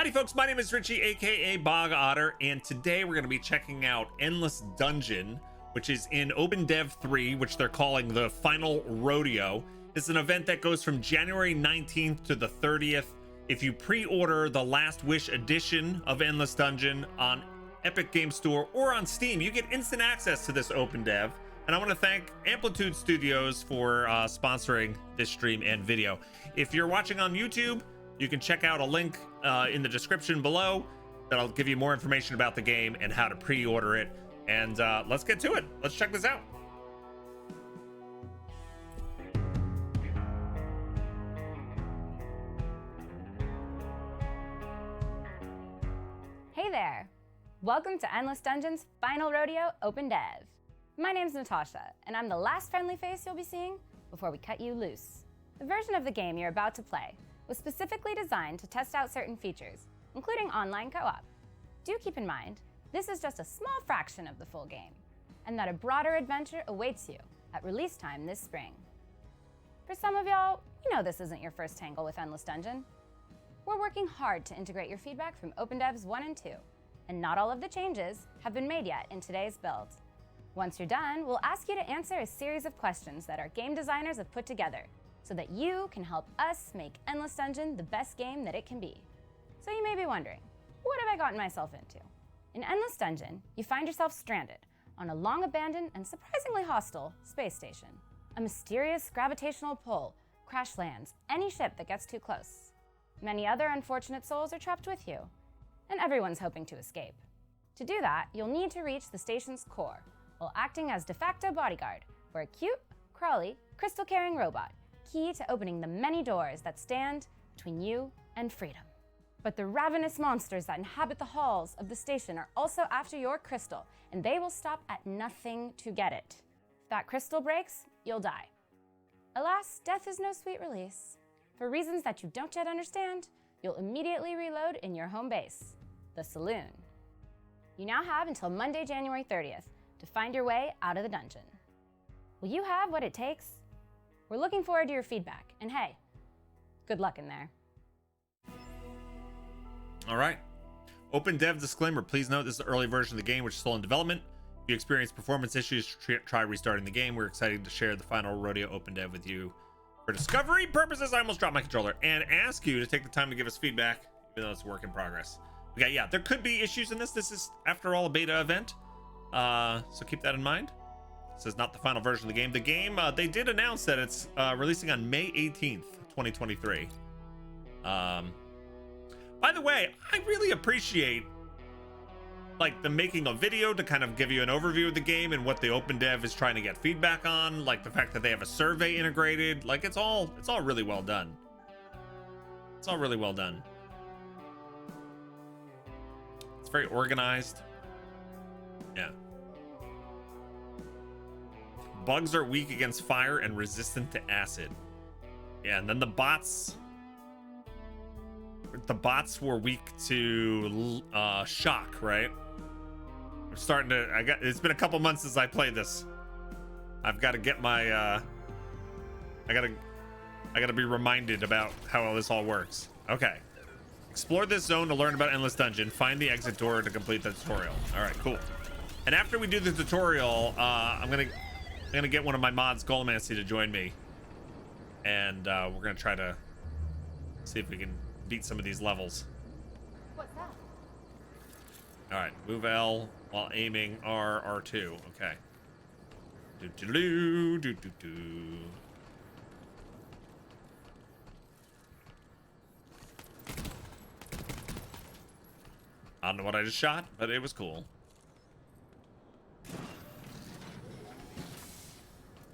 Howdy folks, my name is Richie, aka Bog Otter, and today we're going to be checking out Endless Dungeon, which is in Open Dev 3, which they're calling the Final Rodeo. It's an event that goes from January 19th to the 30th. If you pre-order the Last Wish edition of Endless Dungeon on Epic Game Store or on Steam, you get instant access to this Open Dev. And I want to thank Amplitude Studios for sponsoring this stream and video. If you're watching on YouTube, you can check out a link in the description below that'll give you more information about the game and how to pre-order it. And let's get to it. Let's check this out. Hey there! Welcome to Endless Dungeon's Final Rodeo Open Dev. My name's Natasha, and I'm the last friendly face you'll be seeing before we cut you loose. The version of the game you're about to play was specifically designed to test out certain features, including online co-op. Do keep in mind, this is just a small fraction of the full game, and that a broader adventure awaits you at release time this spring. For some of y'all, you know this isn't your first tangle with Endless Dungeon. We're working hard to integrate your feedback from Open Devs 1 and 2, and not all of the changes have been made yet in today's build. Once you're done, we'll ask you to answer a series of questions that our game designers have put together so that you can help us make Endless Dungeon the best game that it can be. So you may be wondering, what have I gotten myself into? In Endless Dungeon, you find yourself stranded on a long abandoned and surprisingly hostile space station. A mysterious gravitational pull crash lands any ship that gets too close. Many other unfortunate souls are trapped with you, and everyone's hoping to escape. To do that, you'll need to reach the station's core, while acting as de facto bodyguard for a cute, crawly, crystal-carrying robot, key to opening the many doors that stand between you and freedom. But the ravenous monsters that inhabit the halls of the station are also after your crystal, and they will stop at nothing to get it. If that crystal breaks, you'll die. Alas, death is no sweet release. For reasons that you don't yet understand, you'll immediately reload in your home base, the saloon. You now have until Monday, January 30th to find your way out of the dungeon. Will you have what it takes? We're looking forward to your feedback, and hey, good luck in there. All right. Open Dev disclaimer. Please note this is the early version of the game, which is still in development. If you experience performance issues, try restarting the game. We're excited to share the Final Rodeo Open Dev with you for discovery purposes. I almost dropped my controller, and ask you to take the time to give us feedback, even though it's a work in progress. Okay, yeah, there could be issues in this. This is, after all, a beta event. So keep that in mind. This is not the final version of the game. The game, they did announce that it's releasing on May 18th, 2023. By the way, I really appreciate like the making a video to kind of give you an overview of the game and what the Open Dev is trying to get feedback on, like the fact that they have a survey integrated. Like it's all really well done. It's all really well done. It's very organized. Yeah. Bugs are weak against fire and resistant to acid. Yeah, and then the bots were weak to shock, right? I'm starting to, it's been a couple months since I played this. I've got to get my I gotta be reminded about how this all works. Okay. Explore this zone to learn about Endless Dungeon. Find the exit door to complete the tutorial. All right, cool. And after we do the tutorial, I'm gonna get one of my mods, Golomancy, to join me, and we're gonna try to see if we can beat some of these levels. What's that? All right, move L while aiming R2. Okay. Do. I don't know what I just shot, but it was cool.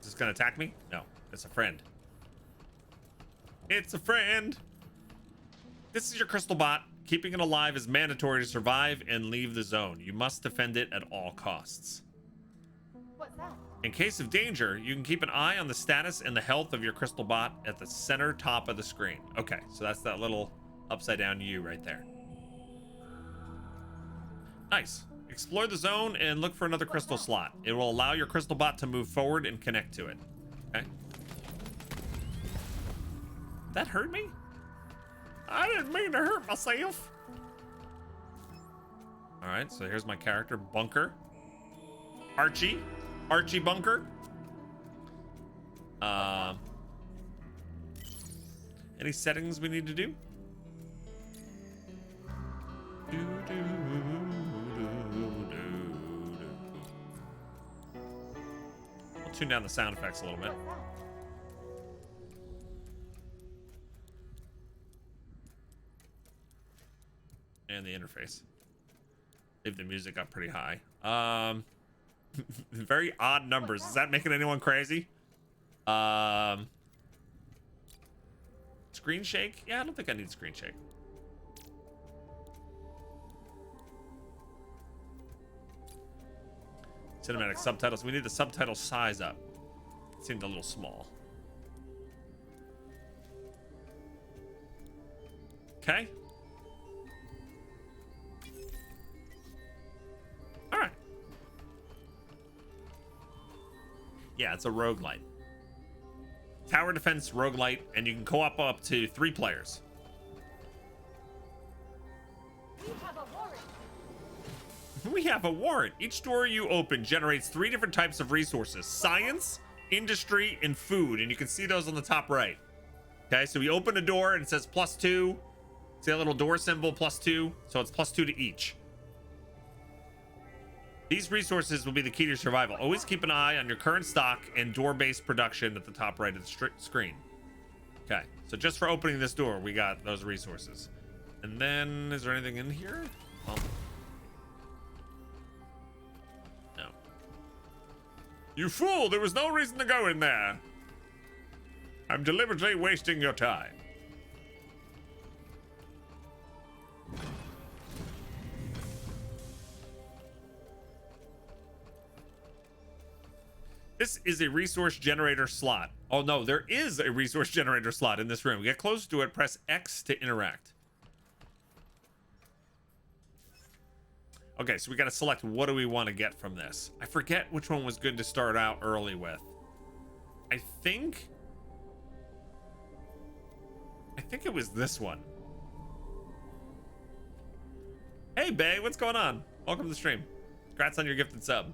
Is this gonna attack me? No, it's a friend. It's a friend. This is your crystal bot. Keeping it alive is mandatory to survive and leave the zone. You must defend it at all costs. What's that? In case of danger, you can keep an eye on the status and the health of your crystal bot at the center top of the screen. Okay, so that's that little upside down U right there. Nice. Explore the zone and look for another crystal slot. It will allow your crystal bot to move forward and connect to it. Okay. That hurt me? I didn't mean to hurt myself. All right, so here's my character, Bunker. Archie Bunker. Any settings we need to do? I'll tune down the sound effects a little bit. And the interface. Leave the music up pretty high. Very odd numbers. Is that making anyone crazy? Screen shake? Yeah, I don't think I need screen shake. Cinematic subtitles. We need the subtitle size up. It seemed a little small. Okay. All right. Yeah, it's a roguelite. Tower defense roguelite, and you can co-op up to 3 players. We have a warrant. Each door you open generates 3 different types of resources: science, industry, and food. And you can see those on the top right. Okay, so we open a door and it says +2. See that little door symbol, +2? So it's +2 to each. These resources will be the key to your survival. Always keep an eye on your current stock and door-based production at the top right of the screen. Okay, so just for opening this door, we got those resources. And then, is there anything in here? Well, no. You fool! There was no reason to go in there. I'm deliberately wasting your time. This is a resource generator slot. Oh no, there is a resource generator slot in this room. Get close to it, press X to interact. Okay, so we got to select what do we want to get from this. I forget which one was good to start out early with. I think it was this one. Hey, Bay, what's going on? Welcome to the stream. Congrats on your gifted sub.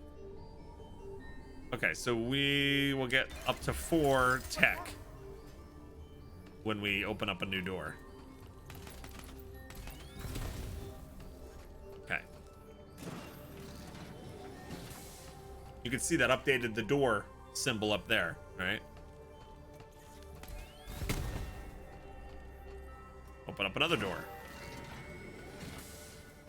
Okay, so we will get up to 4 tech when we open up a new door. Okay. You can see that updated the door symbol up there, right? Open up another door.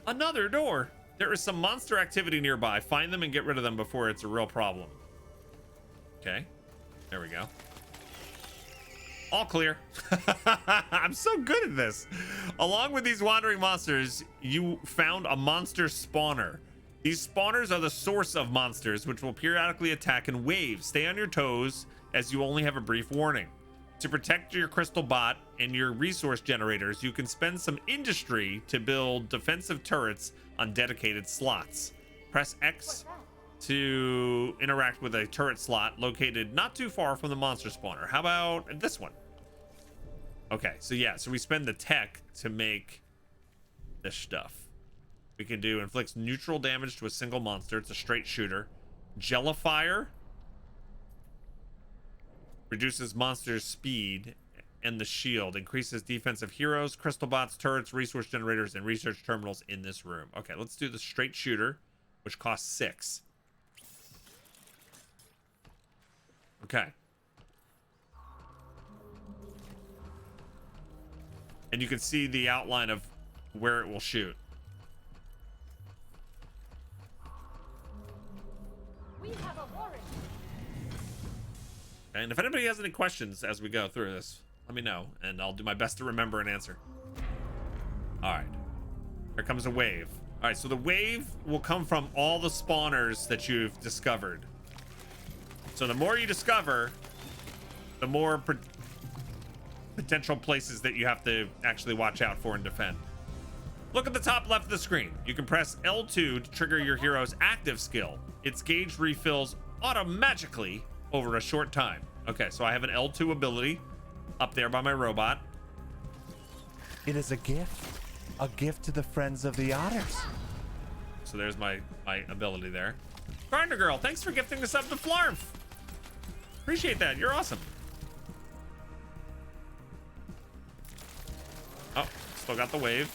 Another door! There is some monster activity nearby. Find them and get rid of them before it's a real problem. Okay, there we go. All clear. I'm so good at this. Along with these wandering monsters, you found a monster spawner. These spawners are the source of monsters, which will periodically attack in waves. Stay on your toes, as you only have a brief warning. To protect your crystal bot and your resource generators, you can spend some industry to build defensive turrets on dedicated slots. Press X to interact with a turret slot located not too far from the monster spawner. How about this one? Okay, so yeah, so we spend the tech to make this stuff. We can do inflicts neutral damage to a single monster. It's a straight shooter. Jellifier reduces monsters' speed, and the shield increases defensive heroes, crystal bots, turrets, resource generators, and research terminals in this room. Okay, let's do the straight shooter, which costs 6. Okay. And you can see the outline of where it will shoot. We have a warrant. And if anybody has any questions as we go through this, let me know, and I'll do my best to remember and answer. All right. Here comes a wave. All right, so the wave will come from all the spawners that you've discovered. So the more you discover, the more potential places that you have to actually watch out for and defend. Look at the top left of the screen. You can press L2 to trigger your hero's active skill. Its gauge refills automatically over a short time. Okay, so I have an L2 ability up there by my robot. It is a gift to the friends of the otters. so there's my ability there. Grinder Girl, thanks for gifting the sub to Flarf. Appreciate that. You're awesome. Oh, still got the wave.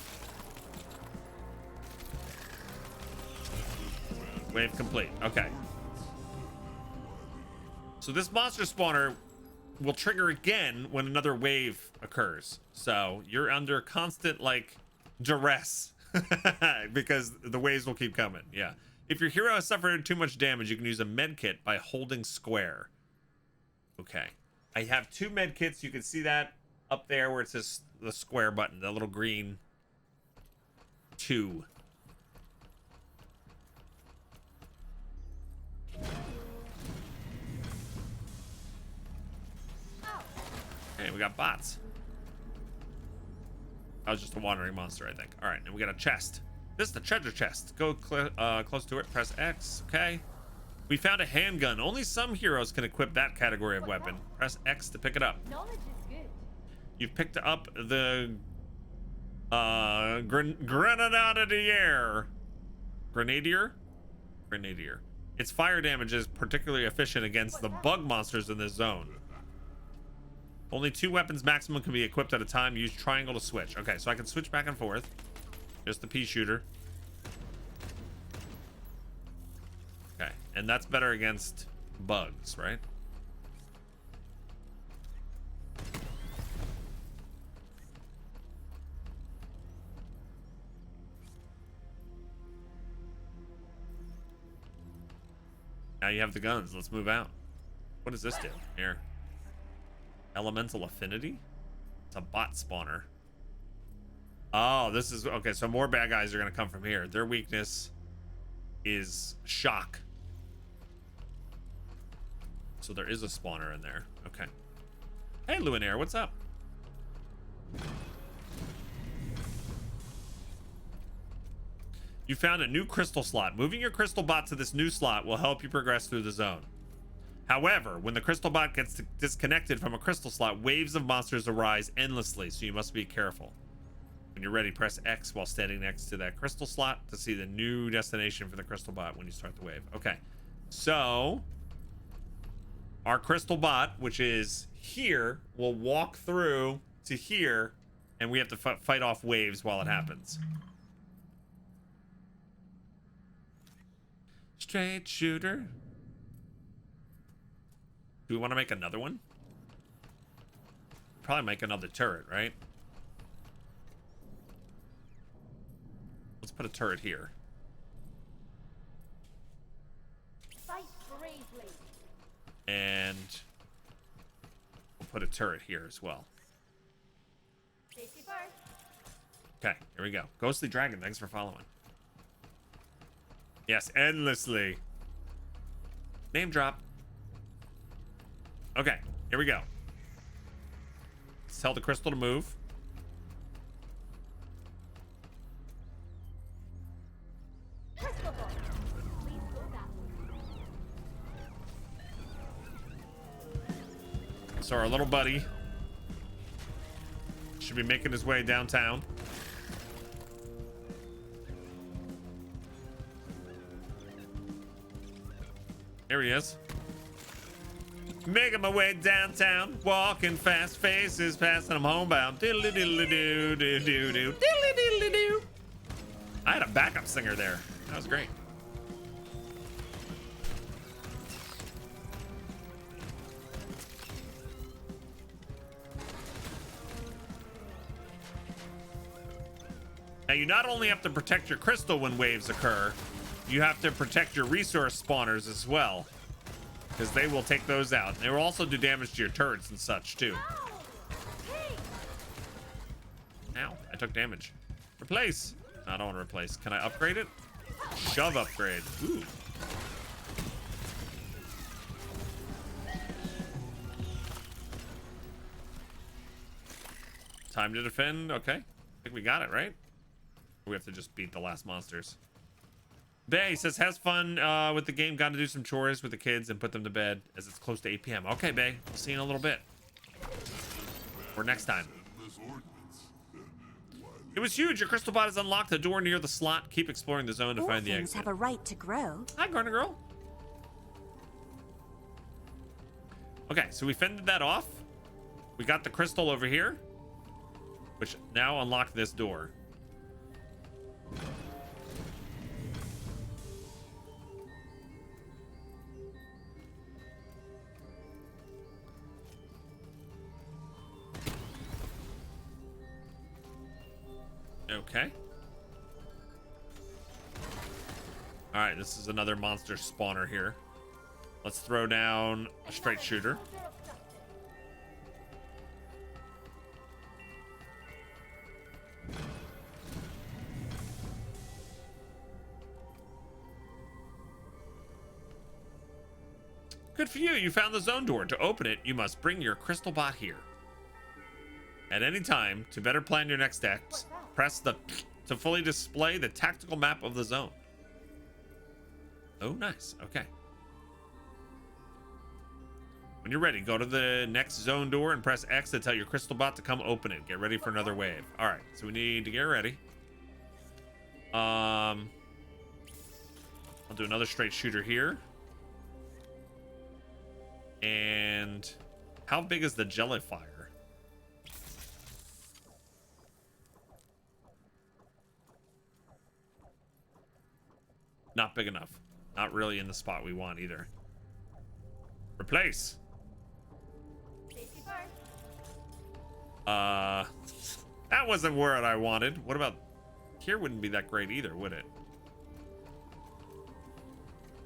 Wave complete. Okay. So this monster spawner will trigger again when another wave occurs. So you're under constant like duress because the waves will keep coming. Yeah. If your hero has suffered too much damage, you can use a med kit by holding square. Okay. I have 2 med kits. You can see that up there where it says the square button, the little green 2. Hey, we got bots. That was just a wandering monster, I think. All right, and we got a chest. This is the treasure chest. Go close to it, press X, okay. We found a handgun. Only some heroes can equip that category of weapon. Press X to pick it up. Knowledge is good. You've picked up the Grenadier. Grenadier. Its fire damage is particularly efficient against the bug monsters in this zone. Only 2 weapons maximum can be equipped at a time. Use triangle to switch. Okay, so I can switch back and forth. Just the pea shooter. Okay, and that's better against bugs, right? Now you have the guns. Let's move out. What does this do? Here. Elemental affinity? It's a bot spawner. Oh, this is okay. So more bad guys are gonna come from here. Their weakness is shock. So there is a spawner in there. Okay. Hey, Luinaire, what's up? You found a new crystal slot. Moving your crystal bot to this new slot will help you progress through the zone. However, when the crystal bot gets disconnected from a crystal slot, waves of monsters arise endlessly, so you must be careful. When you're ready, press X while standing next to that crystal slot to see the new destination for the crystal bot when you start the wave. Okay, so our crystal bot, which is here, will walk through to here, and we have to fight off waves while it happens. Straight shooter. Do we want to make another one? Probably make another turret, right? Let's put a turret here. Fight bravely. And we'll put a turret here as well. Safety first. Okay, here we go. Ghostly Dragon, thanks for following. Yes, endlessly. Name drop. Okay, here we go. Let's tell the crystal to move. Crystal ball. Please go that way. So our little buddy should be making his way downtown. Here he is. Making my way downtown, walking fast, faces passing, I'm homebound. Diddly diddly doo doo doo doo diddly diddly doo. I had a backup singer there. That was great. Now you not only have to protect your crystal when waves occur, you have to protect your resource spawners as well, because they will take those out. They will also do damage to your turrets and such too. Ow, I took damage. Replace. No, I don't want to replace. Can I upgrade it? Shove upgrade. Ooh. Time to defend. Okay. I think we got it, right? We have to just beat the last monsters. Bay says, has fun with the game. Got to do some chores with the kids and put them to bed as it's close to 8 p.m. Okay, Bay. We'll see you in a little bit. Or next time. It was huge. Your crystal bot is unlocked. The door near the slot. Keep exploring the zone to All find the things exit. have a right to grow. Hi, Garner Girl. Okay, so we fended that off. We got the crystal over here, which now unlocked this door. Okay. All right, this is another monster spawner here. Let's throw down a straight shooter. Good for you. You found the zone door. To open it, you must bring your crystal bot here. At any time, to better plan your next steps, press the to fully display the tactical map of the zone. Oh, nice. Okay. When you're ready, go to the next zone door and press X to tell your crystal bot to come open it. Get ready for another wave. All right, so we need to get ready. I'll do another straight shooter here. And how big is the jellyfire? Not big enough. Not really in the spot we want either. Replace. That wasn't where I wanted. What about here? Wouldn't be that great either, would it?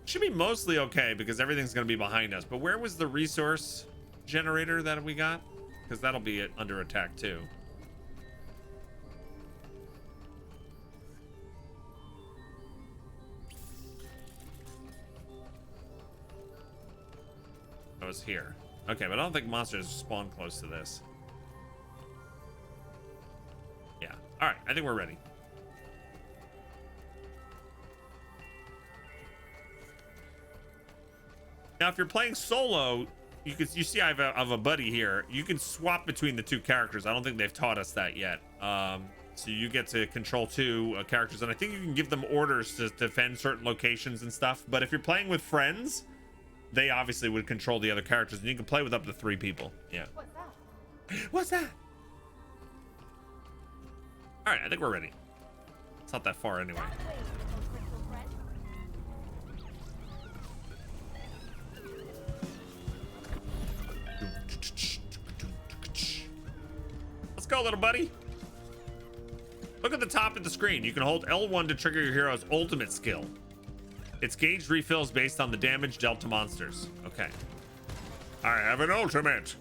Should be mostly okay because everything's going to be behind us. But where was the resource generator that we got? Because that'll be under attack too. That was here. Okay, but I don't think monsters spawn close to this. Yeah. All right, I think we're ready. Now, if you're playing solo, you see I have a buddy here. You can swap between the two characters. I don't think they've taught us that yet. So you get to control two characters, and I think you can give them orders to defend certain locations and stuff. But if you're playing with friends, they obviously would control the other characters, and you can play with up to 3 people. Yeah. What's that? What's that? All right, I think we're ready. It's not that far anyway. Let's go, little buddy. Look at the top of the screen. You can hold L1 to trigger your hero's ultimate skill. Its gauge refills based on the damage dealt to monsters. Okay. I have an ultimate.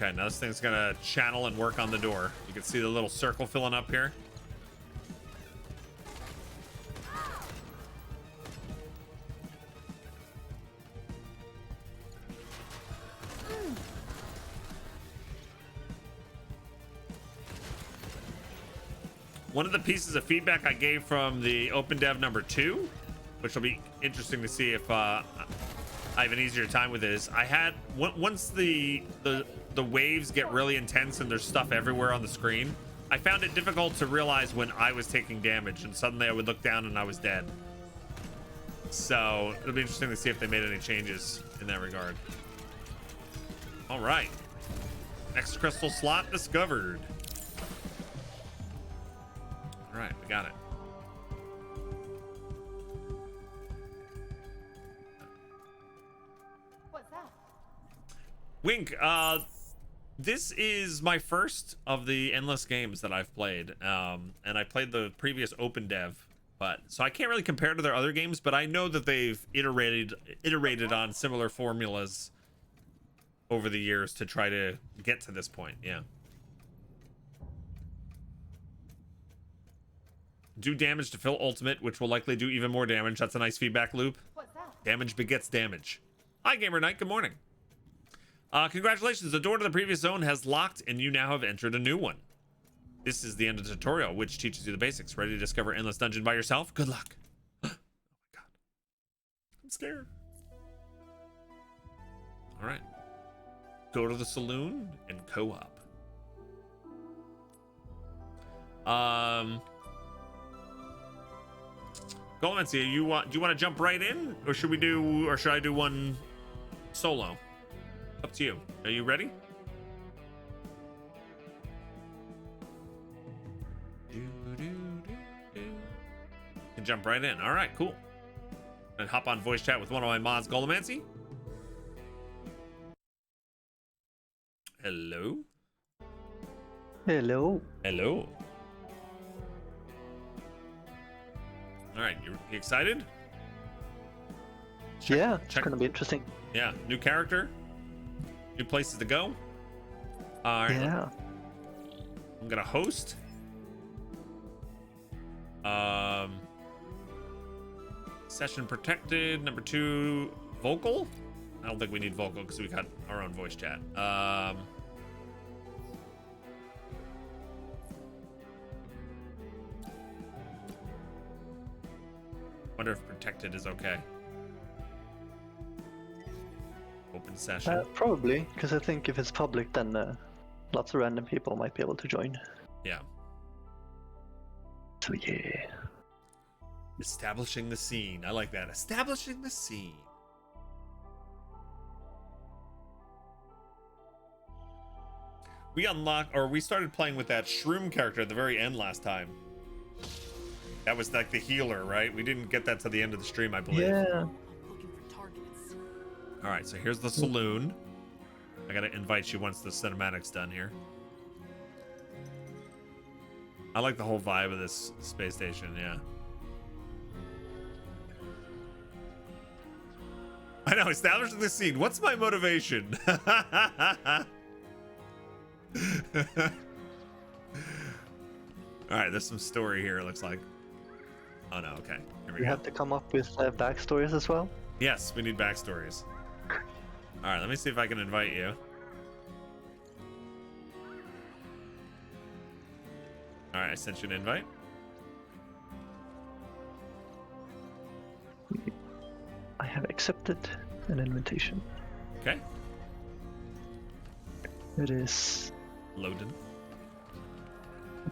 Okay, now this thing's gonna channel and work on the door. You can see the little circle filling up here. One of the pieces of feedback I gave from the Open Dev number 2, which will be interesting to see if I have an easier time with, is I had once the waves get really intense and there's stuff everywhere on the screen, I found it difficult to realize when I was taking damage, and suddenly I would look down and I was dead. So it'll be interesting to see if they made any changes in that regard. All right, next crystal slot discovered. All right, we got it. What's that? Wink, this is my first of the endless games that I've played. And I played the previous Open Dev, but so I can't really compare to their other games, but I know that they've iterated on similar formulas over the years to try to get to this point. Yeah. Do damage to fill ultimate, which will likely do even more damage. That's a nice feedback loop. What's that? Damage begets damage. Hi, Gamer Knight. Good morning. Congratulations. The door to the previous zone has locked, and you now have entered a new one. This is the end of the tutorial, which teaches you the basics. Ready to discover Endless Dungeon by yourself? Good luck. Oh my god. I'm scared. Alright. Go to the saloon and co-op. Golomancy, do you want to jump right in? Or should I do one solo? Up to you. Are you ready? Can jump right in. All right, cool. And hop on voice chat with one of my mods, Golomancy. Hello. Hello. Hello. All right, you excited? Yeah, it's gonna be interesting. Yeah, new character, new places to go. All right. Yeah. I'm gonna host. Session protected. Number 2, vocal. I don't think we need vocal because we got our own voice chat. Wonder if protected is okay. Open session. Probably, because I think if it's public, then lots of random people might be able to join. Yeah. So yeah. Establishing the scene. I like that. Establishing the scene. We started playing with that shroom character at the very end last time. That was like the healer, right? We didn't get that to the end of the stream, I believe. Yeah. All right, so here's the saloon. I gotta invite you once the cinematic's done here. I like the whole vibe of this space station, yeah. I know, establishing the scene. What's my motivation? All right, there's some story here, it looks like. Oh no, okay. Here we We go. have to come up with backstories as well. Yes, we need backstories. All right, let me see if I can invite you. All right, I sent you an invite. I have accepted an invitation. Okay, It is. loading.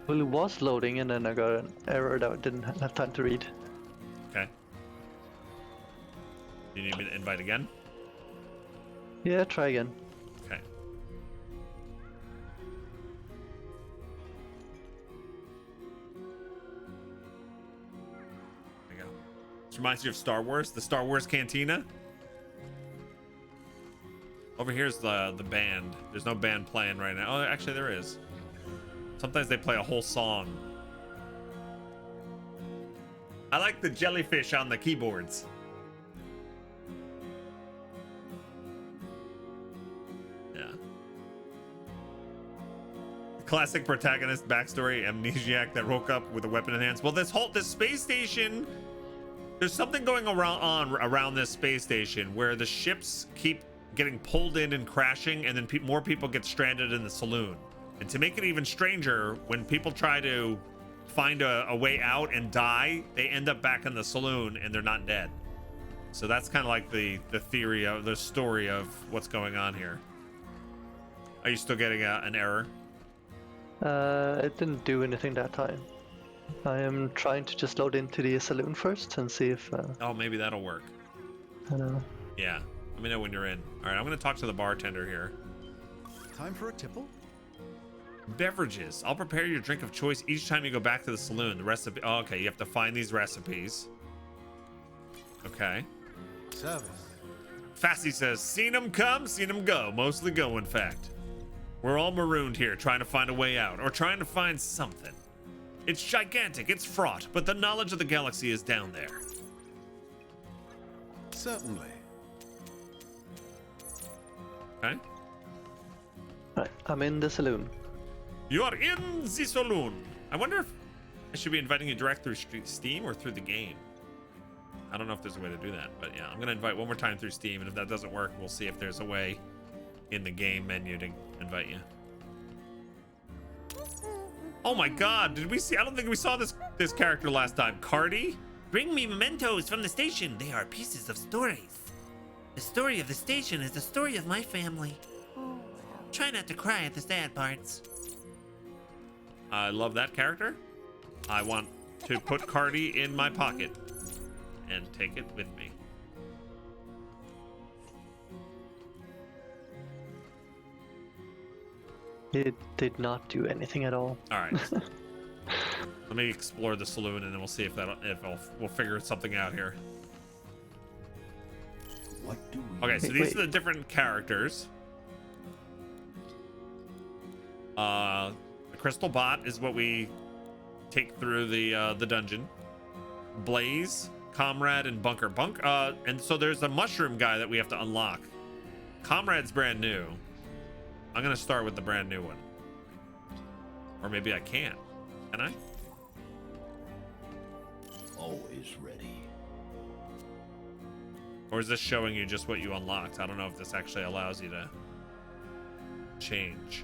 Well, it was loading, and then I got an error that I didn't have time to read. Okay. You need me to invite again? Yeah, try again. Okay. There you go. This reminds you of Star Wars, the Star Wars Cantina. Over here's the band. There's no band playing right now. Oh, actually there is. Sometimes they play a whole song. I like the jellyfish on the keyboards. Yeah. Classic protagonist backstory, amnesiac that woke up with a weapon in hands. Well, this space station, there's something going around this space station where the ships keep getting pulled in and crashing, and then more people get stranded in the saloon. And to make it even stranger, when people try to find a way out and die, they end up back in the saloon and they're not dead. So that's kind of like the theory of the story of what's going on here. Are you still getting an error? It didn't do anything that time. I am trying to just load into the saloon first and see if. Oh, maybe that'll work. I don't know. Yeah, let me know when you're in. All right, I'm gonna talk to the bartender here. Time for a tipple? Beverages. I'll prepare your drink of choice each time you go back to the saloon. The recipe. Oh, okay, you have to find these recipes. Okay. Service. Fasty says, seen them come, seen them go. Mostly go, in fact. We're all marooned here, trying to find a way out, or trying to find something. It's gigantic, it's fraught, but the knowledge of the galaxy is down there. Certainly. Okay. Right, I'm in the saloon. You are in the saloon. I wonder if I should be inviting you direct through Steam or through the game. I don't know if there's a way to do that, but yeah, I'm gonna invite one more time through Steam, and if that doesn't work, we'll see if there's a way in the game menu to invite you. Oh my God, did we see? I don't think we saw this character last time. Cardi? Bring me mementos from the station. They are pieces of stories. The story of the station is the story of my family. Try not to cry at the sad parts. I love that character. I want to put Cardi in my pocket and take it with me. It did not do anything at all. All right. Let me explore the saloon and then we'll see if we'll figure something out here. What do we Okay, so these are the different characters. The crystal bot is what we take through the dungeon. Blaze, Comrade, and Bunker. And so there's a mushroom guy that we have to unlock. Comrade's brand new. I'm gonna start with the brand new one. Or maybe I can't. Can I? always ready? Or is this showing you just what you unlocked? I don't know if this actually allows you to change.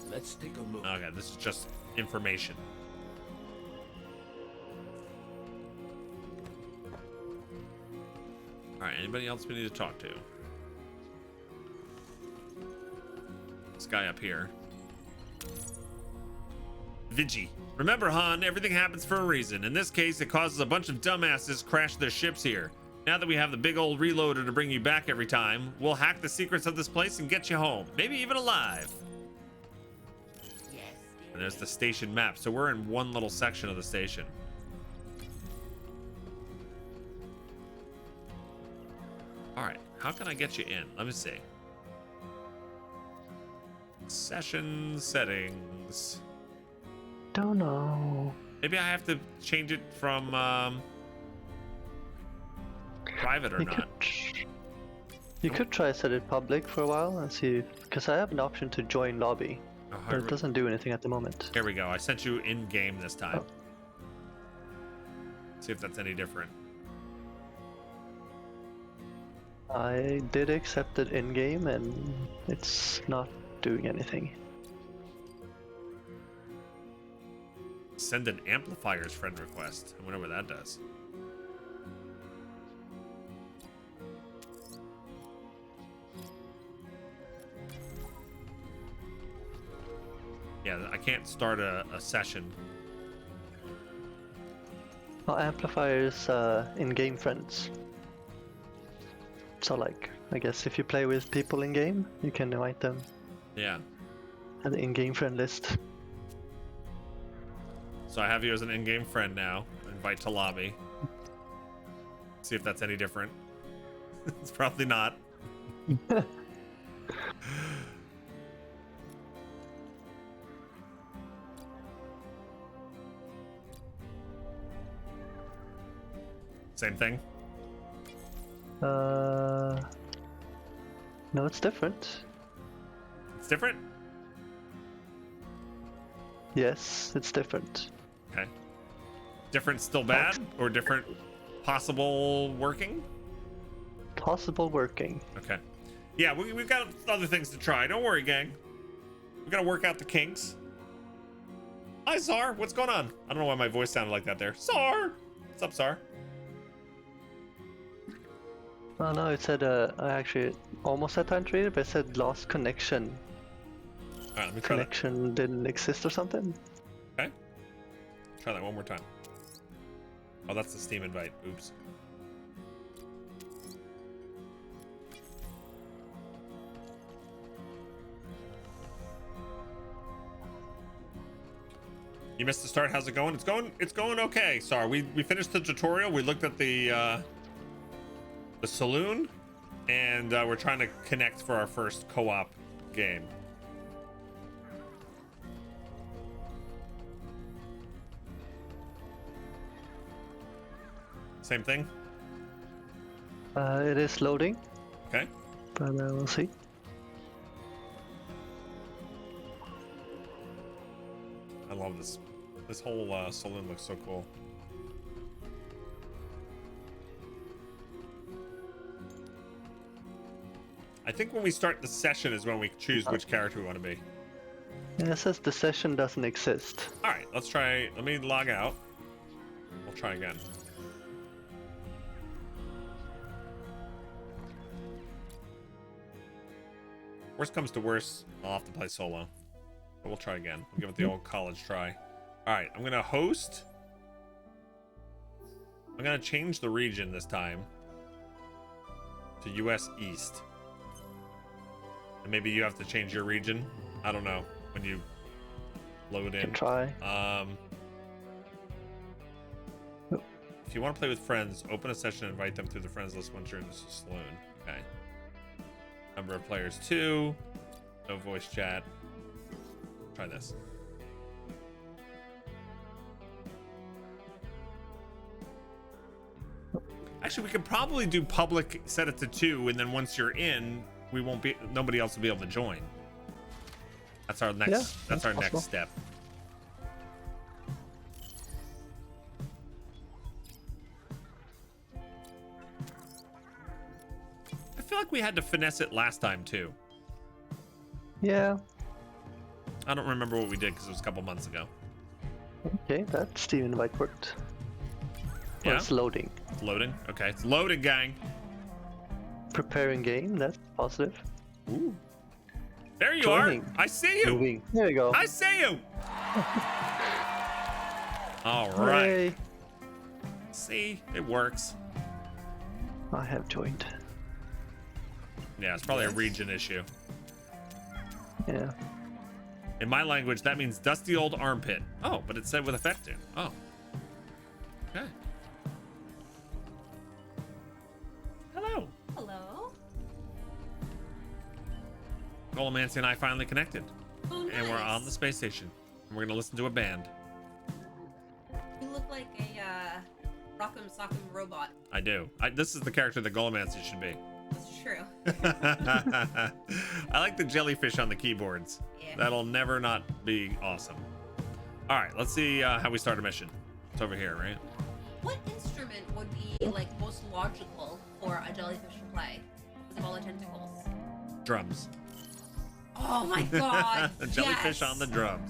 Let's take a look. Okay, this is just information. All right, anybody else we need to talk to? This guy up here. Vigi. Remember, Han, everything happens for a reason. In this case, it causes a bunch of dumbasses crash their ships here. Now that we have the big old reloader to bring you back every time, we'll hack the secrets of this place and get you home. Maybe even alive. And there's the station map. So we're in one little section of the station. All right, how can I get you in? Let me see. Session settings. Don't know. Maybe I have to change it from private or not. You could try set it public for a while and see, because I have an option to join lobby, but it doesn't do anything at the moment. Here we go. I sent you in game this time. See if that's any different. I did accept it in game and it's not doing anything. Send an amplifiers friend request. I wonder what that does. Yeah, I can't start a session. Well, amplifiers in-game friends. So like, I guess if you play with people in-game, you can invite them. Yeah. At the in-game friend list. So I have you as an in-game friend now. Invite to lobby. See if that's any different. It's probably not. Same thing. No, it's different. It's different? Yes, it's different. Okay. Different still bad? Or different possible working? Possible working. Okay. Yeah, we've got other things to try. Don't worry, gang. We gotta work out the kinks. Hi, Czar. What's going on? I don't know why my voice sounded like that there. Czar! What's up, Czar? Oh no, it said, I actually almost had time to read it, but it said lost connection. Alright, let me try that. Connection didn't exist or something. Okay. Try that one more time. Oh, that's the Steam invite. Oops. You missed the start. How's it going? It's going okay. Sorry, we finished the tutorial. We looked at the saloon, and we're trying to connect for our first co-op game. Same thing? It is loading, Okay. but we'll see. I love this. This whole saloon looks so cool. I think when we start the session is when we choose which character we want to be. And it says the session doesn't exist. All right, let's try. Let me log out. We'll try again. Worst comes to worst, I'll have to play solo. But we'll try again. We'll give it the old college try. All right, I'm gonna host. I'm gonna change the region this time to US East. And maybe you have to change your region. I don't know when you load in. Can try. If you want to play with friends, open a session and invite them through the friends list once you're in the saloon. Okay. Number of players 2. No voice chat. Try this. Actually, we could probably do public, set it to 2, and then once you're in, we won't be. Nobody else will be able to join. That's our next. Yeah, that's our possible. next step. I feel like we had to finesse it last time too. Yeah. I don't remember what we did because it was a couple months ago. Okay, that Steam invite worked. Yeah. It's loading. Loading. Okay, it's loading, gang. Preparing game, that's positive. Ooh. There you Joining. are. I see you. Moving. There you go. I see you. All right. Hooray. See, it works. I have joined. Yeah, it's probably a region issue. Yeah. In my language, that means dusty old armpit. Oh, but it said with effective. Oh. Okay. Hello. Hello. Golomancy and I finally connected. Oh, nice. And we're on the space station. And we're going to listen to a band. You look like a Rock'em Sock'em robot. I do. This is the character that Golomancy should be. That's true. I like the jellyfish on the keyboards. Yeah. That'll never not be awesome. All right, let's see how we start a mission. It's over here, right? What instrument would be like most logical for a jellyfish to play? Because of all the tentacles. Drums. Oh my god. The jellyfish yes. on the drums.